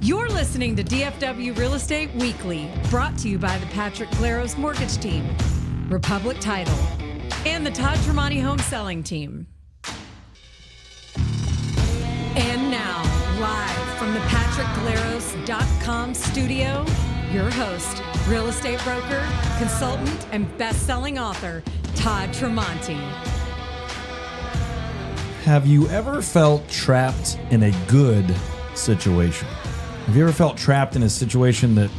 You're listening to DFW Real Estate Weekly, brought to you by the Patrick Claros Mortgage Team, Republic Title, and the Todd Tremonti Home Selling Team. And now, live from the PatrickClaros.com studio, your host, real estate broker, consultant, and best-selling author, Todd Tremonti. Have you ever felt trapped in a good situation? Have you ever felt trapped in a situation that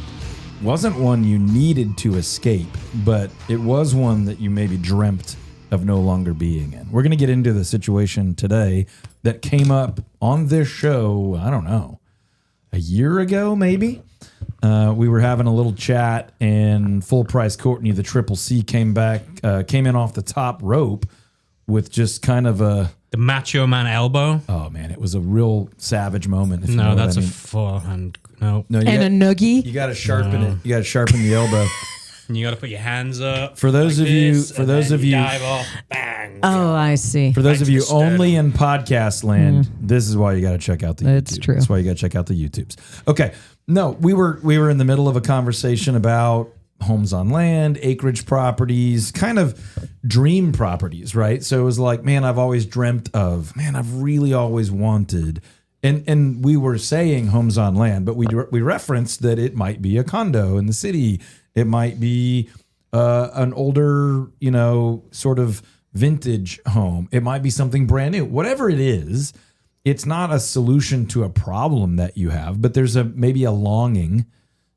wasn't one you needed to escape, but it was one that you maybe dreamt of no longer being in? We're going to get into the situation today that came up on this show, I don't know, a year ago maybe? We were having a little chat, and full price Courtney, the Triple C, came in off the top rope with just kind of the macho man elbow. Oh man, it was a real savage moment. No, that's a forehand. No, And a noogie. You got to sharpen it. You got to sharpen the elbow. And you got to put your hands up. For those like of you, this, for those of you, dive off, bang. Oh, I see. for those Right of to you the sternum. only in podcast land, this is why you got to check out the YouTube. It's true. That's why you got to check out the YouTubes. Okay, no, we were in the middle of a conversation about homes on land, acreage properties, kind of dream properties, right? So it was like, man, I've always dreamt of, man, I've really always wanted, and we were saying homes on land, but we referenced that it might be a condo in the city, it might be an older, sort of vintage home, it might be something brand new, whatever it is. It's not a solution to a problem that you have, but there's maybe a longing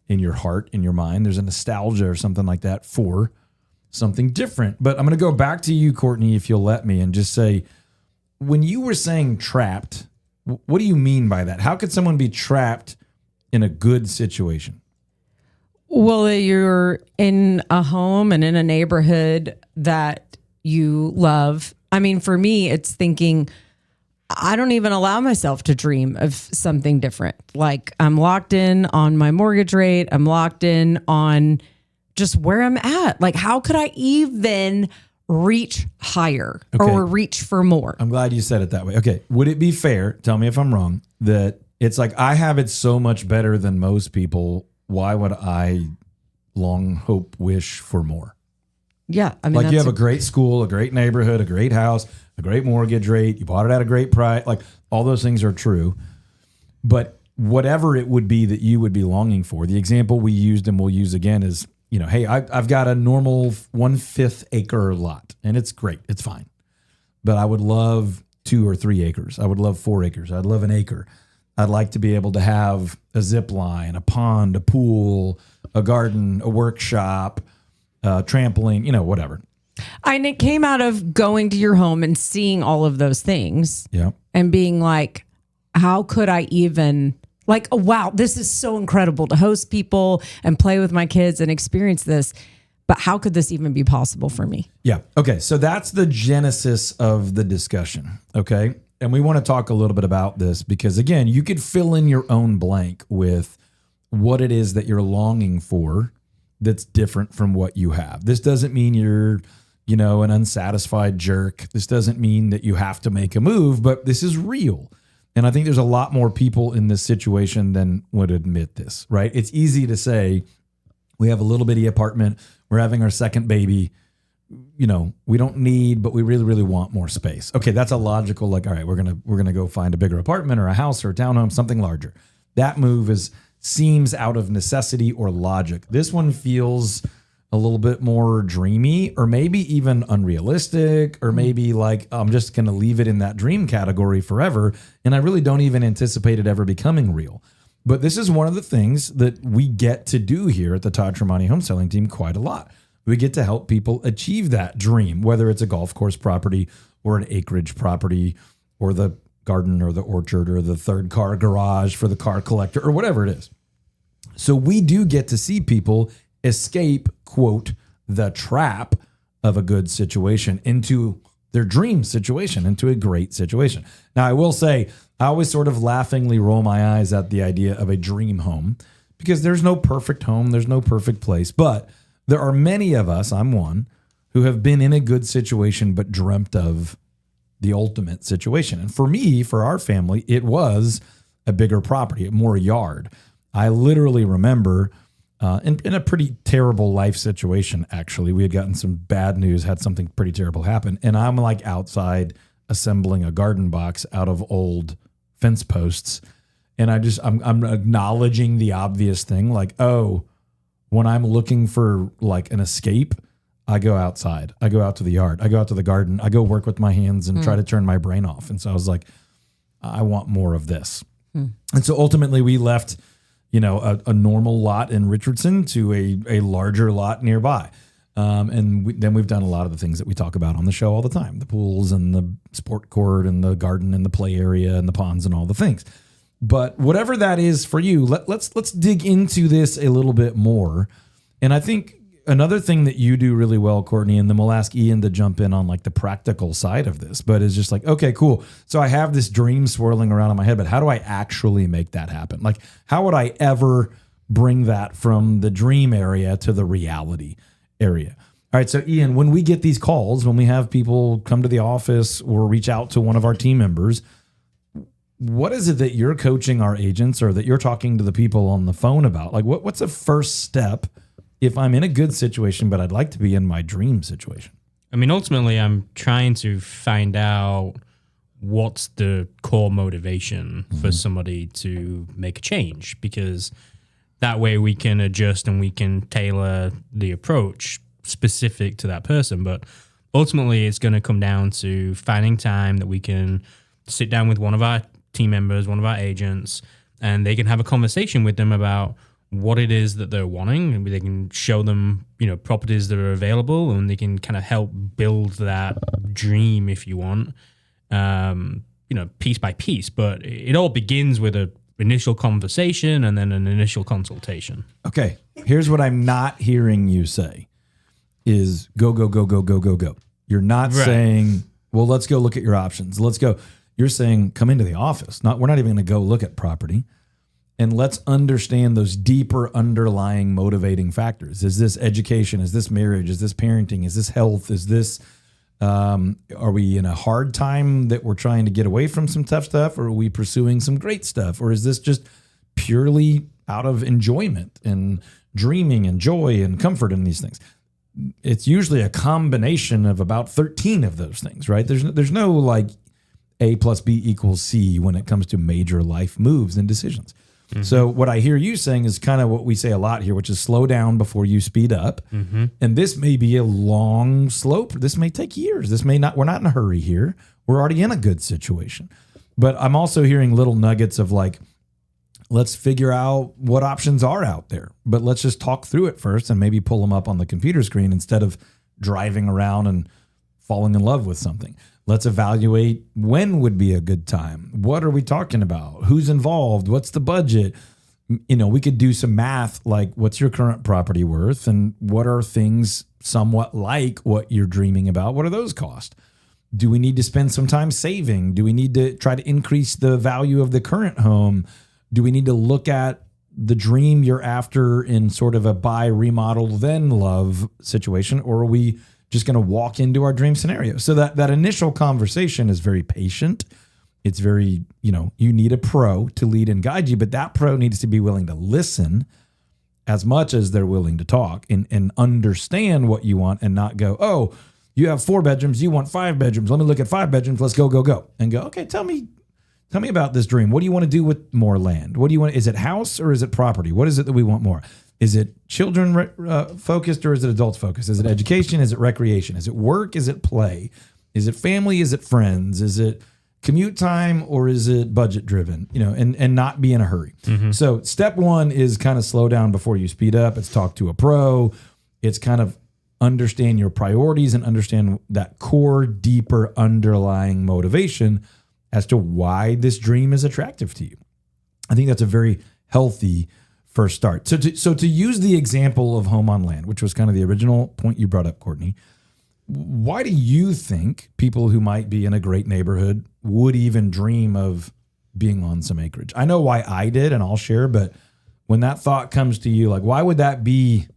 in your heart, in your mind. There's a nostalgia or something like that for something different. But I'm going to go back to you, Courtney, if you'll let me, and just say, when you were saying trapped, what do you mean by that? How could someone be trapped in a good situation? Well, you're in a home and in a neighborhood that you love. I mean, for me, it's thinking, I don't even allow myself to dream of something different. Like, I'm locked in on my mortgage rate. I'm locked in on just where I'm at. Like, how could I even reach higher or reach for more? I'm glad you said it that way. Okay. Would it be fair, tell me if I'm wrong, that it's like, I have it so much better than most people. Why would I long, hope, wish for more? Yeah. I mean, like, you have a great school, a great neighborhood, a great house, a great mortgage rate. You bought it at a great price. Like, all those things are true. But whatever it would be that you would be longing for, the example we used and we'll use again is, hey, I've got a normal 1/5 acre lot and it's great. It's fine. But I would love 2 or 3 acres. I would love 4 acres. I'd love an acre. I'd like to be able to have a zip line, a pond, a pool, a garden, a workshop, trampoline, whatever. And it came out of going to your home and seeing all of those things. Yeah. And being like, how could I even, like, oh, wow, this is so incredible to host people and play with my kids and experience this. But how could this even be possible for me? Yeah. Okay. So that's the genesis of the discussion. Okay. And we want to talk a little bit about this because, again, you could fill in your own blank with what it is that you're longing for that's different from what you have. This doesn't mean you're, an unsatisfied jerk. This doesn't mean that you have to make a move, but this is real. And I think there's a lot more people in this situation than would admit this, right? It's easy to say, we have a little bitty apartment. We're having our second baby. We don't need, but we really, really want more space. Okay. That's a logical, like, all right, we're going to go find a bigger apartment or a house or a townhome, something larger. That move seems out of necessity or logic. This one feels a little bit more dreamy or maybe even unrealistic, or maybe like, I'm just going to leave it in that dream category forever. And I really don't even anticipate it ever becoming real. But this is one of the things that we get to do here at the Todd Tremonti Home Selling Team quite a lot. We get to help people achieve that dream, whether it's a golf course property or an acreage property or the garden or the orchard or the third car garage for the car collector or whatever it is. So we do get to see people escape, quote, the trap of a good situation into their dream situation, into a great situation. Now, I will say, I always sort of laughingly roll my eyes at the idea of a dream home because there's no perfect home. There's no perfect place. But there are many of us, I'm one, who have been in a good situation but dreamt of the ultimate situation. And for me, for our family, it was a bigger property, more yard. I literally remember in a pretty terrible life situation, actually. We had gotten some bad news, had something pretty terrible happen. And I'm like outside assembling a garden box out of old fence posts. And I'm acknowledging the obvious thing, like, oh, when I'm looking for like an escape, I go outside. I go out to the yard. I go out to the garden. I go work with my hands and try to turn my brain off. And so I was like, I want more of this. And so ultimately we left, a normal lot in Richardson to a larger lot nearby. Then we've done a lot of the things that we talk about on the show all the time, the pools and the sport court and the garden and the play area and the ponds and all the things. But whatever that is for you, let's dig into this a little bit more. And I think another thing that you do really well, Courtney, and then we'll ask Ian to jump in on like the practical side of this, but it's just like, okay, cool. So I have this dream swirling around in my head, but how do I actually make that happen? Like, how would I ever bring that from the dream area to the reality area? All right. So Ian, when we get these calls, when we have people come to the office or reach out to one of our team members, what is it that you're coaching our agents or that you're talking to the people on the phone about? Like what's the first step if I'm in a good situation, but I'd like to be in my dream situation? I mean, ultimately, I'm trying to find out what's the core motivation for somebody to make a change, because that way we can adjust and we can tailor the approach specific to that person. But ultimately, it's going to come down to finding time that we can sit down with one of our team members, one of our agents, and they can have a conversation with them about what it is that they're wanting, and they can show them, properties that are available, and they can kind of help build that dream, if you want, piece by piece. But it all begins with an initial conversation and then an initial consultation. Okay. Here's what I'm not hearing you say is go, go, go, go, go, go, go. You're not saying, well, let's go look at your options. Let's go. You're saying come into the office. We're not even going to go look at property. And let's understand those deeper underlying motivating factors. Is this education? Is this marriage? Is this parenting? Is this health? Is this, are we in a hard time that we're trying to get away from some tough stuff? Or are we pursuing some great stuff? Or is this just purely out of enjoyment and dreaming and joy and comfort in these things? It's usually a combination of about 13 of those things, right? There's no like A plus B equals C when it comes to major life moves and decisions. So what I hear you saying is kind of what we say a lot here, which is slow down before you speed up. And this may be a long slope. This may take years. We're not in a hurry here. We're already in a good situation. But I'm also hearing little nuggets of like, let's figure out what options are out there, but let's just talk through it first and maybe pull them up on the computer screen instead of driving around and falling in love with something. Let's evaluate when would be a good time. What are we talking about? Who's involved? What's the budget? We could do some math, like what's your current property worth and what are things somewhat like what you're dreaming about? What are those costs? Do we need to spend some time saving? Do we need to try to increase the value of the current home? Do we need to look at the dream you're after in sort of a buy, remodel, then love situation? Or are we just going to walk into our dream scenario? So that initial conversation is very patient. It's very, you need a pro to lead and guide you, but that pro needs to be willing to listen as much as they're willing to talk and understand what you want and not go, oh, you have 4 bedrooms. You want 5 bedrooms. Let me look at 5 bedrooms. Let's go. And go, okay, tell me about this dream. What do you want to do with more land? What do you want? Is it house or is it property? What is it that we want more? Is it children focused or is it adults focused? Is it education? Is it recreation? Is it work? Is it play? Is it family? Is it friends? Is it commute time or is it budget driven? And not be in a hurry. So step 1 is kind of slow down before you speed up. It's talk to a pro. It's kind of understand your priorities and understand that core, deeper underlying motivation as to why this dream is attractive to you. I think that's a very healthy first start. So to use the example of home on land, which was kind of the original point you brought up, Courtney, why do you think people who might be in a great neighborhood would even dream of being on some acreage? I know why I did, and I'll share, but when that thought comes to you, like, why would that be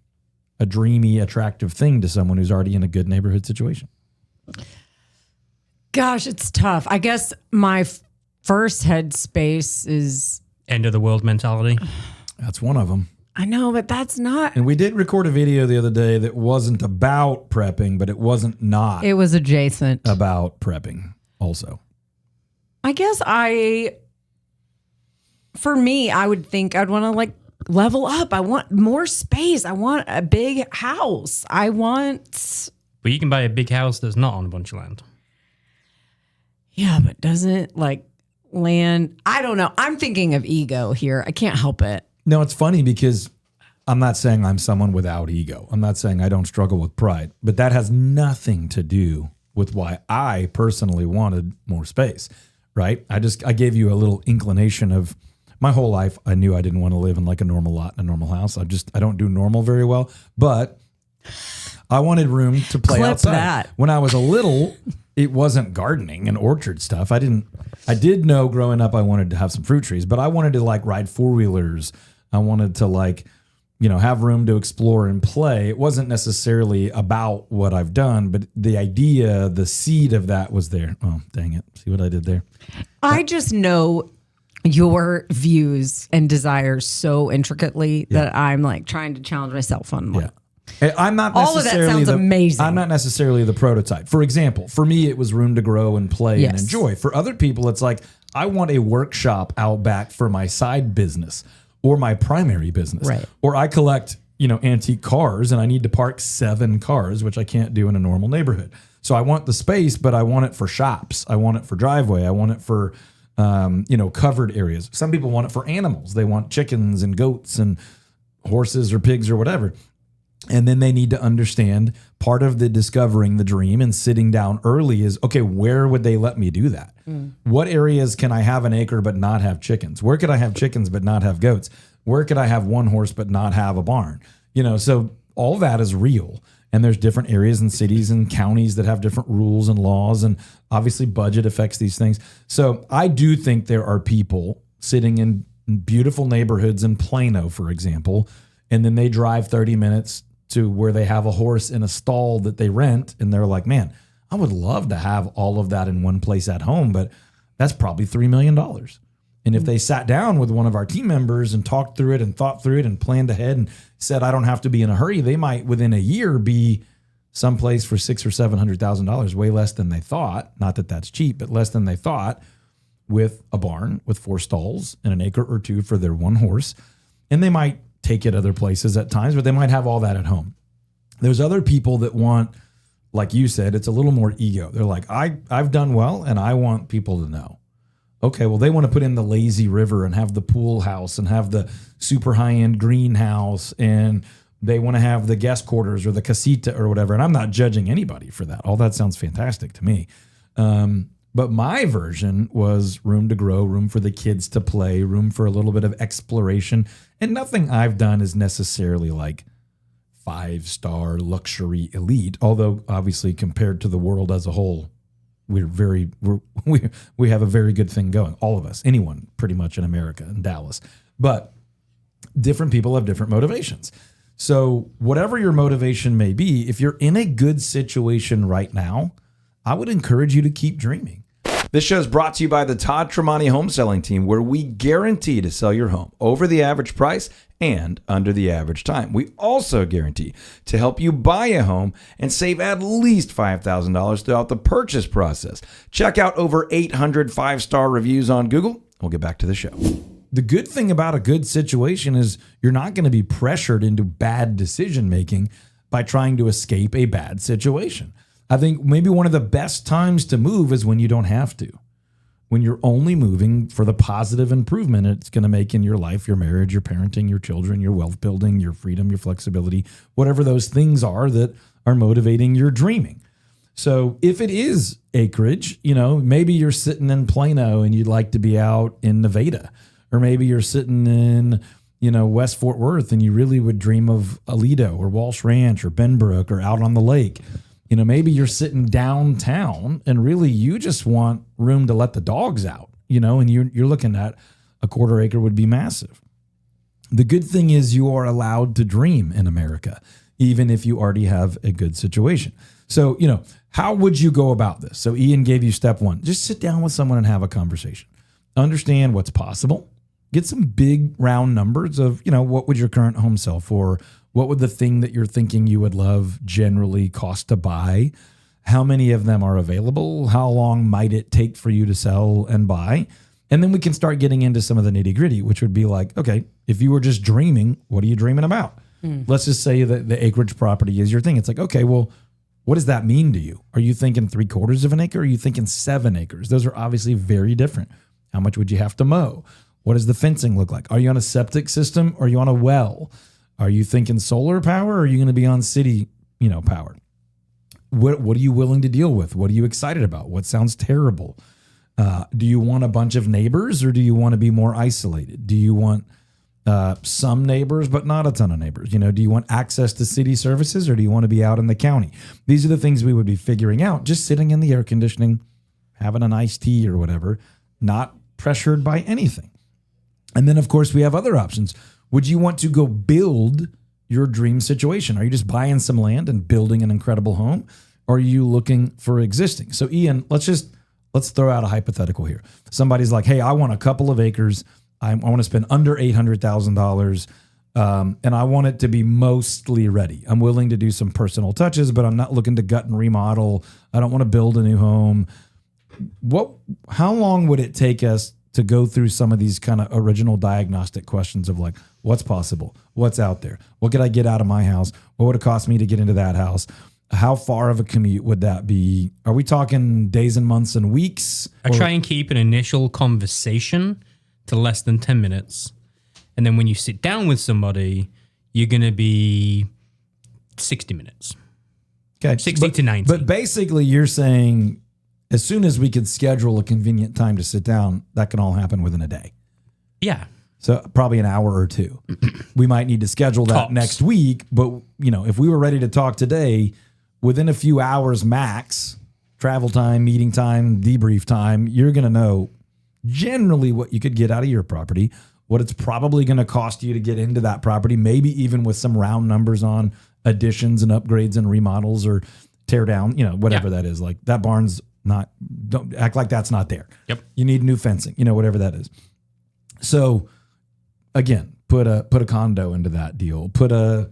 a dreamy, attractive thing to someone who's already in a good neighborhood situation? Gosh, it's tough. I guess my first headspace is End of the world mentality. That's one of them. I know, but that's not. And we did record a video the other day that wasn't about prepping, but it wasn't not It was adjacent. about prepping also. I guess for me, I would think I'd want to like level up. I want more space. I want a big house. But you can buy a big house that's not on a bunch of land. Yeah, but doesn't like land. I don't know. I'm thinking of ego here. I can't help it. No, it's funny because I'm not saying I'm someone without ego. I'm not saying I don't struggle with pride, but that has nothing to do with why I personally wanted more space, right? I gave you a little inclination of my whole life. I knew I didn't want to live in like a normal lot in a normal house. I don't do normal very well, but I wanted room to play Clip outside. that. When I was a little, it wasn't gardening and orchard stuff. I did know growing up I wanted to have some fruit trees, but I wanted to like ride 4-wheelers. I wanted to like, have room to explore and play. It wasn't necessarily about what I've done, but the idea, the seed of that was there. Oh, dang it. See what I did there? I just know your views and desires so intricately that I'm like trying to challenge myself on one. Yeah. I'm not All of that necessarily sounds amazing. I'm not necessarily the prototype. For example, for me, it was room to grow and play and enjoy. For other people, it's like, I want a workshop out back for my side business or my primary business. Right. Or I collect, antique cars and I need to park 7 cars, which I can't do in a normal neighborhood. So I want the space, but I want it for shops. I want it for driveway. I want it for, covered areas. Some people want it for animals. They want chickens and goats and horses or pigs or whatever. And then they need to understand part of the discovering the dream and sitting down early is, okay, where would they let me do that? What areas can I have an acre but not have chickens? Where could I have chickens but not have goats? Where could I have 1 horse but not have a barn? So all that is real. And there's different areas and cities and counties that have different rules and laws. And obviously budget affects these things. So I do think there are people sitting in beautiful neighborhoods in Plano, for example, and then they drive 30 minutes to where they have a horse in a stall that they rent. And they're like, man, I would love to have all of that in one place at home, but that's probably $3 million. And if they sat down with one of our team members and talked through it and thought through it and planned ahead and said, I don't have to be in a hurry, they might within a year be someplace for $600,000 or $700,000, way less than they thought. Not that that's cheap, but less than they thought, with a barn with 4 stalls and an acre or 2 for their 1 horse. And they might take it other places at times, but they might have all that at home. There's other people that want, like you said, it's a little more ego. They're like, I've done well and I want people to know. Okay, well, they want to put in the lazy river and have the pool house and have the super high-end greenhouse, and they want to have the guest quarters or the casita or whatever. And I'm not judging anybody for that. All that sounds fantastic to me. But my version was room to grow, room for the kids to play, room for a little bit of exploration. And nothing I've done is necessarily like 5-star luxury elite, although obviously compared to the world as a whole, we have a very good thing going. All of us, anyone pretty much in America and Dallas. But different people have different motivations. So whatever your motivation may be, if you're in a good situation right now, I would encourage you to keep dreaming. This show is brought to you by the Todd Tremonti Home Selling Team, where we guarantee to sell your home over the average price and under the average time. We also guarantee to help you buy a home and save at least $5,000 throughout the purchase process. Check out over 800 5-star reviews on Google. We'll get back to the show. The good thing about a good situation is you're not going to be pressured into bad decision making by trying to escape a bad situation. I think maybe one of the best times to move is when you don't have to. When you're only moving for the positive improvement it's going to make in your life, your marriage, your parenting, your children, your wealth building, your freedom, your flexibility, whatever those things are that are motivating your dreaming. So if it is acreage, maybe you're sitting in Plano and you'd like to be out in Nevada, or maybe you're sitting in, West Fort Worth and you really would dream of Aledo or Walsh Ranch or Benbrook or out on the lake. Maybe you're sitting downtown and really you just want room to let the dogs out, and you're looking at a 1/4 acre would be massive. The good thing is you are allowed to dream in America, even if you already have a good situation. So, how would you go about this? So Ian gave you step 1. Just sit down with someone and have a conversation. Understand what's possible, get some big round numbers of, what would your current home sell for? What would the thing that you're thinking you would love generally cost to buy? How many of them are available? How long might it take for you to sell and buy? And then we can start getting into some of the nitty gritty, which would be like, okay, if you were just dreaming, what are you dreaming about? Let's just say that the acreage property is your thing. It's like, okay, well, what does that mean to you? Are you thinking 3/4 of an acre? Or are you thinking 7 acres? Those are obviously very different. How much would you have to mow? What does the fencing look like? Are you on a septic system? Or are you on a well? Are you thinking solar power? Or are you going to be on city, power? What are you willing to deal with? What are you excited about? What sounds terrible? Do you want a bunch of neighbors or do you want to be more isolated? Do you want some neighbors, but not a ton of neighbors? Do you want access to city services or do you want to be out in the county? These are the things we would be figuring out, just sitting in the air conditioning, having an iced tea or whatever, not pressured by anything. And then, of course, we have other options. Would you want to go build your dream situation? Are you just buying some land and building an incredible home? Or are you looking for existing? So, Ian, let's throw out a hypothetical here. Somebody's like, hey, I want a couple of acres. I want to spend under $800,000, and I want it to be mostly ready. I'm willing to do some personal touches, but I'm not looking to gut and remodel. I don't want to build a new home. How long would it take us to go through some of these kind of original diagnostic questions of like, what's possible? What's out there? What could I get out of my house? What would it cost me to get into that house? How far of a commute would that be? Are we talking days and months and weeks? I try and keep an initial conversation to less than 10 minutes. And then when you sit down with somebody, you're going to be 60 minutes. Okay. 60 to 90. But basically you're saying as soon as we could schedule a convenient time to sit down, that can all happen within a day. Yeah. So probably an hour or two. We might need to schedule that Tops. next week. But, if we were ready to talk today, within a few hours max, travel time, meeting time, debrief time, you're going to know generally what you could get out of your property, what it's probably going to cost you to get into that property, maybe even with some round numbers on additions and upgrades and remodels or tear down, whatever that is. Like that barn's don't act like that's not there. Yep. You need new fencing, whatever that is. So again, put a condo into that deal, put a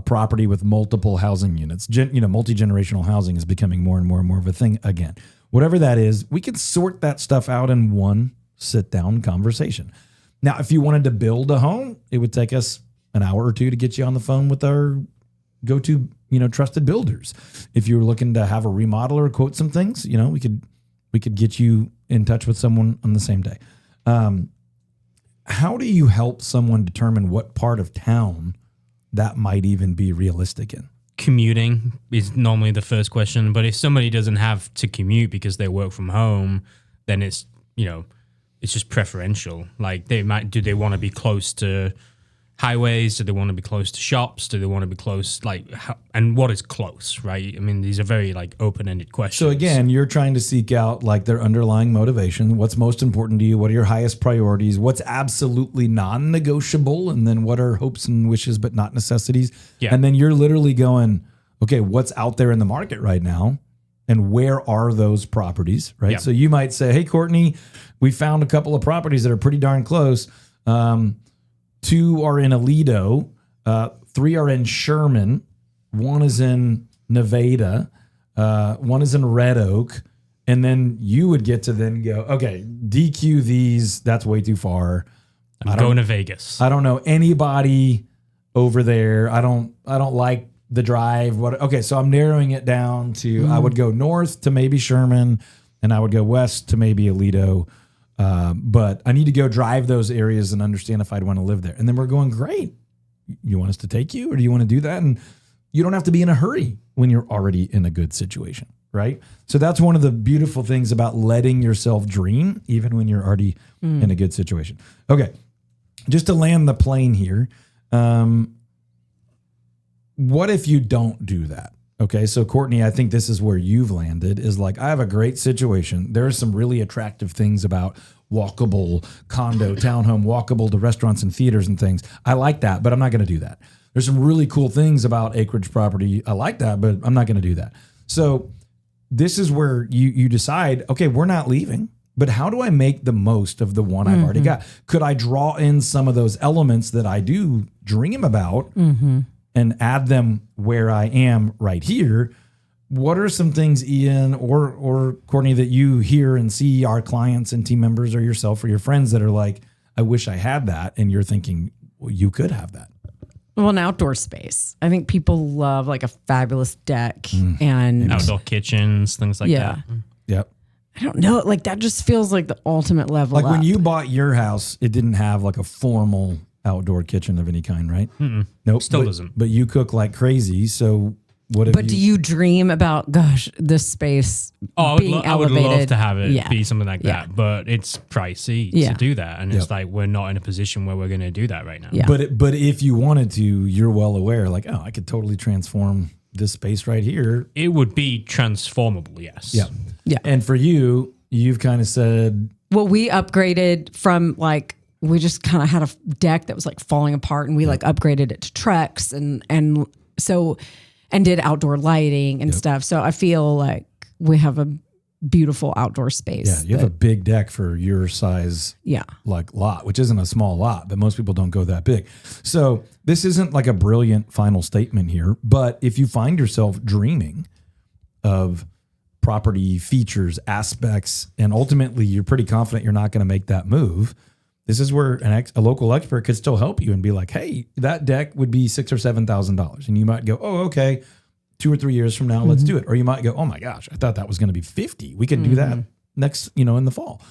property with multiple housing units. Multi-generational housing is becoming more and more and more of a thing again. Whatever that is, we can sort that stuff out in one sit-down conversation. Now, if you wanted to build a home, it would take us an hour or two to get you on the phone with our go-to, trusted builders. If you're looking to have a remodeler quote some things, we could get you in touch with someone on the same day. How do you help someone determine what part of town that might even be realistic in? Commuting is normally the first question, but if somebody doesn't have to commute because they work from home, then it's just preferential. Like do they want to be close to highways? Do they want to be close to shops? Do they want to be close, and what is close, right? I mean, these are very open-ended questions. So again, you're trying to seek out their underlying motivation. What's most important to you? What are your highest priorities? What's absolutely non-negotiable? And then what are hopes and wishes, but not necessities? Yeah. And then you're literally going, okay, what's out there in the market right now? And where are those properties, right? Yeah. So you might say, hey, Courtney, we found a couple of properties that are pretty darn close. 2 are in Aledo, 3 are in Sherman, 1 is in Nevada, 1 is in Red Oak, and then you would get to then go, okay, DQ these, that's way too far. I'm going to Vegas. I don't know anybody over there. I don't like the drive. Okay, so I'm narrowing it down to I would go north to maybe Sherman, and I would go west to maybe Aledo. But I need to go drive those areas and understand if I'd want to live there. And then we're going, great. You want us to take you or do you want to do that? And you don't have to be in a hurry when you're already in a good situation, right? So that's one of the beautiful things about letting yourself dream, even when you're already in a good situation. Okay. Just to land the plane here. What if you don't do that? Okay, so Courtney, I think this is where you've landed is I have a great situation. There are some really attractive things about walkable condo, townhome, walkable to restaurants and theaters and things. I like that, but I'm not going to do that. There's some really cool things about acreage property. I like that, but I'm not going to do that. So this is where you decide, okay, we're not leaving, but how do I make the most of the one I've already got? Could I draw in some of those elements that I do dream about and add them where I am right here? What are some things, Ian or Courtney, that you hear and see our clients and team members or yourself or your friends that are like, I wish I had that, and you're thinking, well, you could have that? Well, an outdoor space. I think people love like a fabulous deck and outdoor kitchens, things like that. Yep. I don't know. Like that just feels like the ultimate level Like up. when you bought your house, it didn't have like a formal outdoor kitchen of any kind, right? Nope. Still doesn't. But you cook like crazy. So what have do you dream about, gosh, this space being I would elevated? love to have it be something like that, but it's pricey to do that. And it's like, we're not in a position where we're going to do that right now. Yeah. But if you wanted to, you're well aware, like, oh, I could totally transform this space right here. It would be transformable, yes. Yeah. And for you, you've kind of said, Well, we upgraded from like, we just kind of had a deck that was like falling apart, and we like upgraded it to Trex and did outdoor lighting and stuff. So I feel like we have a beautiful outdoor space. yeah, you have a big deck for your size like lot, which isn't a small lot, but most people don't go that big. So this isn't like a brilliant final statement here, but if you find yourself dreaming of property features, aspects, and ultimately you're pretty confident you're not going to make that move, this is where a local expert could still help you and be like, hey, that deck would be $6,000 or $7,000. And you might go, oh, okay, 2 or 3 years from now, let's do it. Or you might go, oh my gosh, I thought that was going to be 50. We can do that next, in the fall.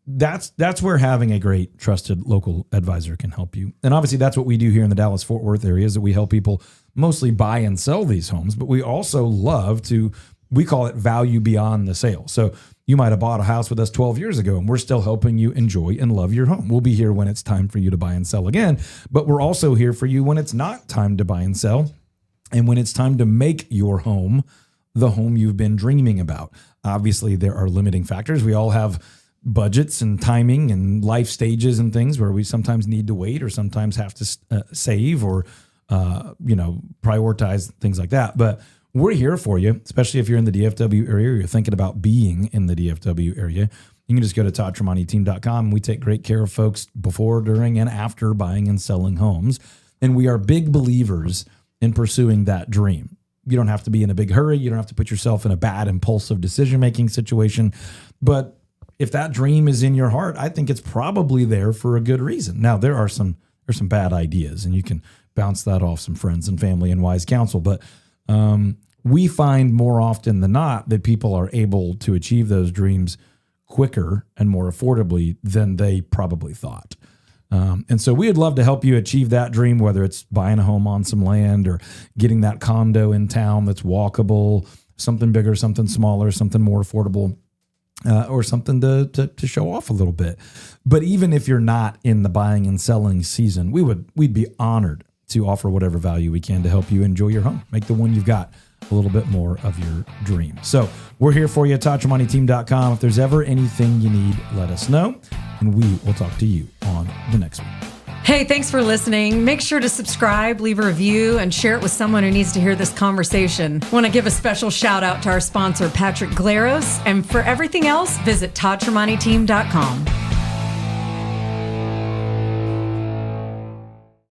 That's where having a great trusted local advisor can help you. And obviously that's what we do here in the Dallas-Fort Worth area, is that we help people mostly buy and sell these homes, but we also love to, we call it value beyond the sale. So you might have bought a house with us 12 years ago, and we're still helping you enjoy and love your home. We'll be here when it's time for you to buy and sell again, but we're also here for you when it's not time to buy and sell, and when it's time to make your home the home you've been dreaming about. Obviously, there are limiting factors. We all have budgets and timing and life stages and things where we sometimes need to wait or sometimes have to save or prioritize things like that. But we're here for you, especially if you're in the DFW area or you're thinking about being in the DFW area. You can just go to toddtremonti.com. We take great care of folks before, during, and after buying and selling homes. And we are big believers in pursuing that dream. You don't have to be in a big hurry. You don't have to put yourself in a bad, impulsive decision-making situation. But if that dream is in your heart, I think it's probably there for a good reason. Now, there's some bad ideas, and you can bounce that off some friends and family and wise counsel. But we find more often than not that people are able to achieve those dreams quicker and more affordably than they probably thought. And so we'd love to help you achieve that dream, whether it's buying a home on some land or getting that condo in town that's walkable, something bigger, something smaller, something more affordable, or something to show off a little bit. But even if you're not in the buying and selling season, we'd be honored to offer whatever value we can to help you enjoy your home, make the one you've got a little bit more of your dream. So we're here for you at ToddTremontiTeam.com. If there's ever anything you need, let us know, and we will talk to you on the next one. Hey, thanks for listening. Make sure to subscribe, leave a review, and share it with someone who needs to hear this conversation. I want to give a special shout out to our sponsor, Patrick Glaros. And for everything else, visit ToddTremontiTeam.com.